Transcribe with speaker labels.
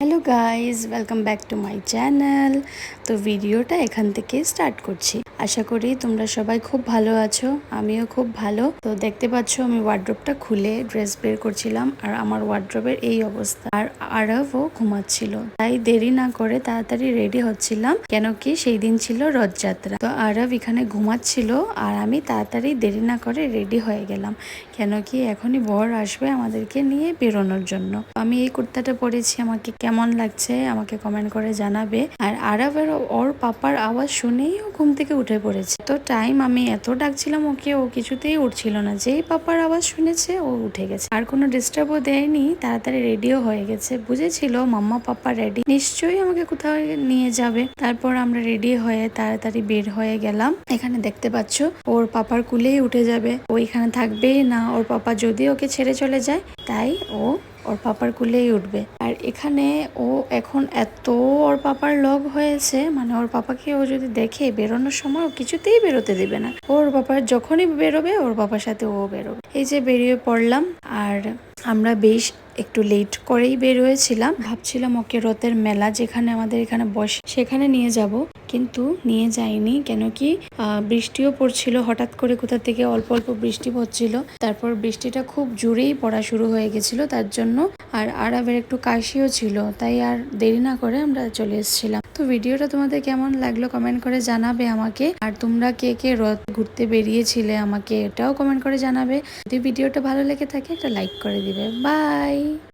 Speaker 1: Hello guys, welcome back to my channel. তো ভিডিওটা এখান থেকে স্টার্ট করছি। আশা করি তোমরা সবাই খুব ভালো আছো, আমিও খুব ভালো। তো দেখতে পাচ্ছ আমি ওয়ার্ড্রোবটা খুলে ড্রেস বের করছিলাম আর আমার ওয়ার্ড্রোবের এই অবস্থা। আর আরবও ঘুমাচ্ছিল, তাই দেরি না করে তাড়াতাড়ি রেডি হচ্ছিলাম, কেন কি সেই দিন ছিল রথযাত্রা। তো আরব এখানে ঘুমাচ্ছিল আর আমি তাড়াতাড়ি দেরি না করে রেডি হয়ে গেলাম, কেন কি এখনই বর আসবে আমাদেরকে নিয়ে বেরোনোর জন্য। আমি এই কুর্তাটা পরেছি, আমাকে কেমন লাগছে আমাকে কমেন্ট করে জানাবে। আর আরবের ওর পাপার আওয়াজ শুনেই ও ঘুম থেকে উঠে পড়েছে। তো টাইম আমি এত ডাকছিলাম ওকে, ও কিছুতেই উঠছিল না। যেই পাপার আওয়াজ শুনেছে ও উঠে গেছে, আর কোনো ডিস্টার্বও দেয়নি, তাড়াতাড়ি রেডিও হয়ে গেছে। বুঝেছিল মাম্মা পাপা রেডি, নিশ্চয়ই আমাকে কোথাও নিয়ে যাবে। তারপর আমরা রেডি হয়ে তাড়াতাড়ি বের হয়ে গেলাম। এখানে দেখতে পাচ্ছ ওর পাপার কুলেই উঠে যাবে, ও এখানে থাকবেই না। ওর পাপা যদি ওকে ছেড়ে চলে যায়, তাই ও ওর পাপার কুলেই উঠবে। আর এখানে ও এখন এত ওর পাপার লগ হয়েছে, মানে ওর পাপাকে ও যদি দেখে বেরোনোর সময় ও কিছুতেই বেরোতে দেবে না। ওর পাপার যখনই বেরোবে ওর পাপার সাথে ও বেরোবে। এই যে বেরিয়ে পড়লাম, আর আমরা বেশ একটু লেট করেই বের হয়েছিলাম। ভাবছিলাম ওকে রথের মেলা যেখানে আমাদের এখানে বসে সেখানে নিয়ে যাব, কিন্তু নিয়ে যাইনি। কেন কি বৃষ্টিও পড়ছিল, হঠাৎ করে কোথা থেকে অল্প অল্প বৃষ্টি পড়ছিল। তারপর বৃষ্টিটা খুব জোরেই পড়া শুরু হয়ে গেছিল, তার জন্য আর আরবের একটু কাশিও ছিল, তাই আর দেরি না করে আমরা চলে এসেছিলাম। তো ভিডিওটা তোমাদের কেমন লাগলো কমেন্ট করে জানাবে আমাকে। আর তোমরা কে কে রথ ঘুরতে বেরিয়েছিলে আমাকে এটাও কমেন্ট করে জানাবে। যদি ভিডিওটা ভালো লেগে থাকে একটা লাইক করে দিবে। বাই।